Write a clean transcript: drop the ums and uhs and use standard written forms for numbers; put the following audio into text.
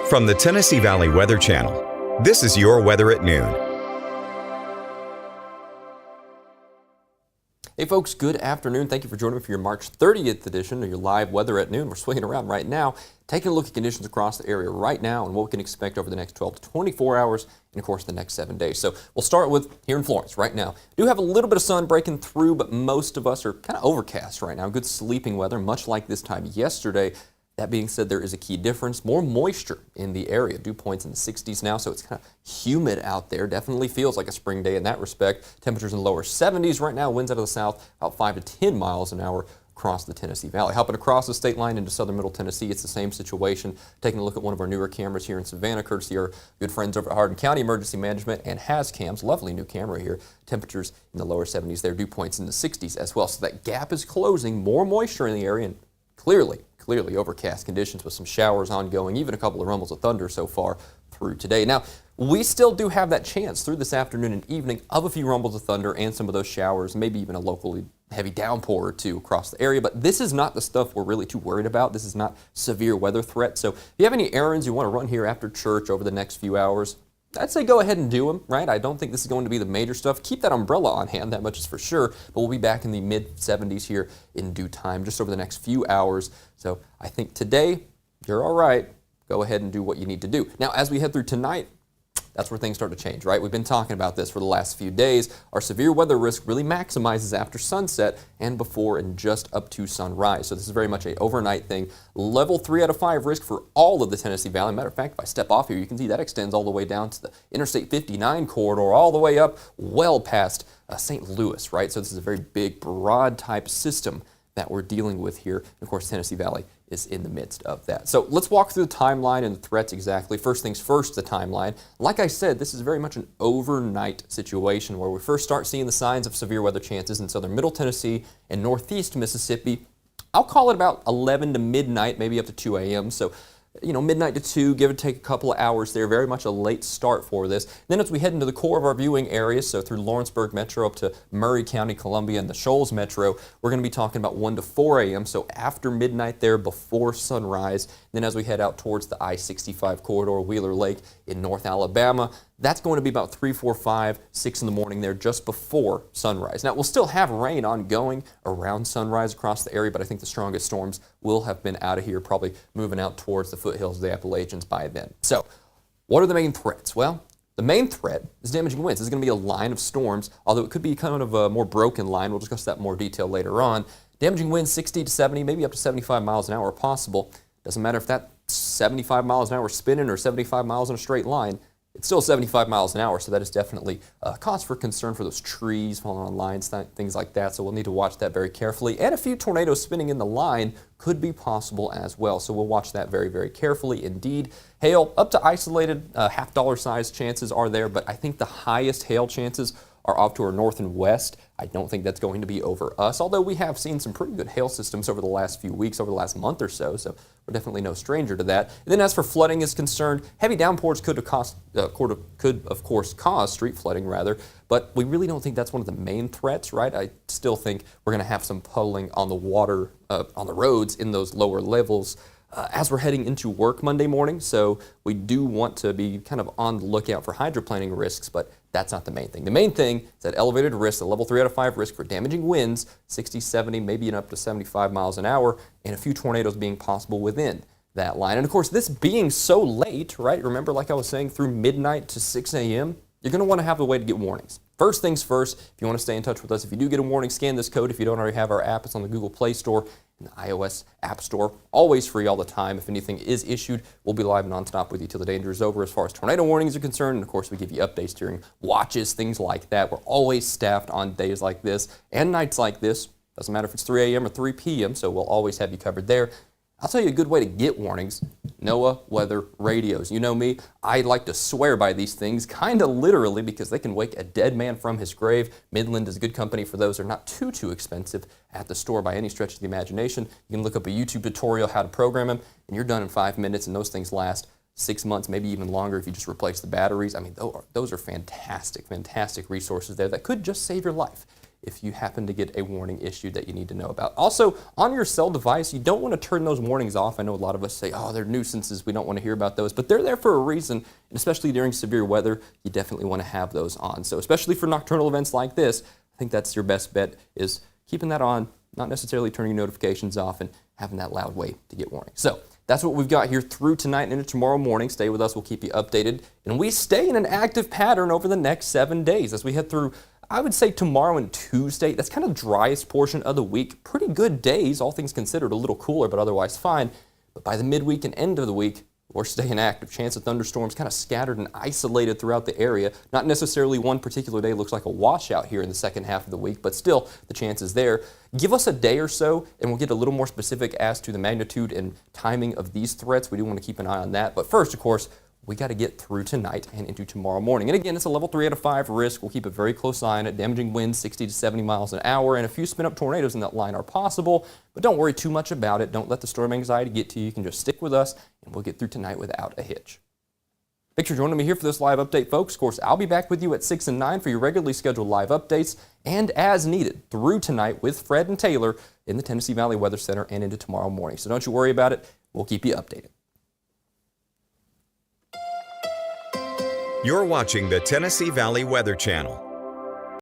From the Tennessee Valley Weather Channel, this is your weather at noon. Hey folks, good afternoon. Thank you for joining me for your March 30th edition of your live weather at noon. We're swinging around right now, taking a look at conditions across the area right now and what we can expect over the next 12 to 24 hours and of course the next 7 days. So we'll start with here in Florence right now. Do have a little bit of sun breaking through, but most of us are kind of overcast right now. Good sleeping weather, much like this time yesterday. That being said, there is a key difference. More moisture in the area. Dew points in the 60s now, so it's kind of humid out there. Definitely feels like a spring day in that respect. Temperatures in the lower 70s right now. Winds out of the south about 5 to 10 miles an hour across the Tennessee Valley. Hopping across the state line into southern middle Tennessee, it's the same situation. Taking a look at one of our newer cameras here in Savannah, courtesy our good friends over at Hardin County Emergency Management and HazCams. Lovely new camera here. Temperatures in the lower 70s there. Dew points in the 60s as well. So that gap is closing. More moisture in the area and clearly overcast conditions with some showers ongoing, even a couple of rumbles of thunder so far through today. Now, we still do have that chance through this afternoon and evening of a few rumbles of thunder and some of those showers, maybe even a locally heavy downpour or two across the area. But this is not the stuff we're really too worried about. This is not severe weather threat. So if you have any errands you want to run here after church over the next few hours, I'd say go ahead and do them, right? I don't think this is going to be the major stuff. Keep that umbrella on hand, that much is for sure. But we'll be back in the mid-70s here in due time, just over the next few hours. So I think today, you're all right. Go ahead and do what you need to do. Now, as we head through tonight, that's where things start to change, right? We've been talking about this for the last few days. Our severe weather risk really maximizes after sunset and before and just up to sunrise. So this is very much an overnight thing. Level 3 out of 5 risk for all of the Tennessee Valley. Matter of fact, if I step off here, you can see that extends all the way down to the Interstate 59 corridor, all the way up well past St. Louis, right? So this is a very big, broad type system that we're dealing with here. And of course, Tennessee Valley is in the midst of that. So let's walk through the timeline and the threats exactly. First things first, the timeline. Like I said, this is very much an overnight situation where we first start seeing the signs of severe weather chances in southern middle Tennessee and northeast Mississippi. I'll call it about 11 to midnight, maybe up to 2 a.m. So, midnight to 2, give or take a couple of hours there. Very much a late start for this. Then as we head into the core of our viewing areas, so through Lawrenceburg Metro up to Murray County, Columbia, and the Shoals Metro, we're going to be talking about 1 to 4 a.m., so after midnight there, before sunrise. Then as we head out towards the I-65 corridor, Wheeler Lake in North Alabama, that's going to be about 3, 4, 5, 6 in the morning there just before sunrise. Now, we'll still have rain ongoing around sunrise across the area, but I think the strongest storms will have been out of here, probably moving out towards the foothills of the Appalachians by then. So, what are the main threats? Well, the main threat is damaging winds. This is going to be a line of storms, although it could be kind of a more broken line. We'll discuss that in more detail later on. Damaging winds 60 to 70, maybe up to 75 miles an hour possible. Doesn't matter if that's 75 miles an hour spinning or 75 miles in a straight line. It's still 75 miles an hour, so that is definitely a cause for concern for those trees falling on lines, things like that. So we'll need to watch that very carefully. And a few tornadoes spinning in the line could be possible as well. So we'll watch that very, very carefully indeed. Hail, up to isolated half-dollar size chances are there, but I think the highest hail chances are off to our north and west. I don't think that's going to be over us, although we have seen some pretty good hail systems over the last few weeks, over the last month or so, so we're definitely no stranger to that. And then as for flooding is concerned, heavy downpours could of course cause street flooding rather, but we really don't think that's one of the main threats, right? I still think we're going to have some puddling on the water, on the roads in those lower levels as we're heading into work Monday morning, so we do want to be kind of on the lookout for hydroplaning risks, but that's not the main thing. The main thing is that elevated risk, the level 3 out of 5 risk for damaging winds, 60, 70, maybe even up to 75 miles an hour, and a few tornadoes being possible within that line. And of course, this being so late, right? Remember, like I was saying, through midnight to 6 a.m., you're going to want to have a way to get warnings. First things first, if you want to stay in touch with us, if you do get a warning, scan this code. If you don't already have our app, it's on the Google Play Store and the iOS App Store. Always free all the time. If anything is issued, we'll be live and nonstop with you till the danger is over as far as tornado warnings are concerned. And of course, we give you updates during watches, things like that. We're always staffed on days like this and nights like this. Doesn't matter if it's 3 a.m. or 3 p.m., so we'll always have you covered there. I'll tell you a good way to get warnings. NOAA weather radios. You know me, I like to swear by these things, kind of literally, because they can wake a dead man from his grave. Midland is a good company for those. They're not too expensive at the store by any stretch of the imagination. You can look up a YouTube tutorial how to program them, and you're done in 5 minutes, and those things last 6 months, maybe even longer if you just replace the batteries. I mean, those are fantastic resources there that could just save your life if you happen to get a warning issued that you need to know about. Also, on your cell device, you don't want to turn those warnings off. I know a lot of us say, oh, they're nuisances, we don't want to hear about those, but they're there for a reason, and especially during severe weather, you definitely want to have those on. So especially for nocturnal events like this, I think that's your best bet, is keeping that on, not necessarily turning your notifications off and having that loud way to get warning. So that's what we've got here through tonight and into tomorrow morning. Stay with us, we'll keep you updated. And we stay in an active pattern over the next 7 days as we head through, I would say, tomorrow and Tuesday. That's kind of the driest portion of the week. Pretty good days, all things considered, a little cooler, but otherwise fine. But by the midweek and end of the week, we're staying active. Chance of thunderstorms kind of scattered and isolated throughout the area. Not necessarily one particular day looks like a washout here in the second half of the week, but still the chance is there. Give us a day or so and we'll get a little more specific as to the magnitude and timing of these threats. We do want to keep an eye on that. But first, of course, we got to get through tonight and into tomorrow morning. And again, it's a level 3 out of 5 risk. We'll keep a very close eye on it. Damaging winds 60 to 70 miles an hour, and a few spin-up tornadoes in that line are possible. But don't worry too much about it. Don't let the storm anxiety get to you. You can just stick with us, and we'll get through tonight without a hitch. Thanks for joining me here for this live update, folks. Of course, I'll be back with you at 6 and 9 for your regularly scheduled live updates, and as needed through tonight with Fred and Taylor in the Tennessee Valley Weather Center and into tomorrow morning. So don't you worry about it. We'll keep you updated. You're watching the Tennessee Valley Weather Channel.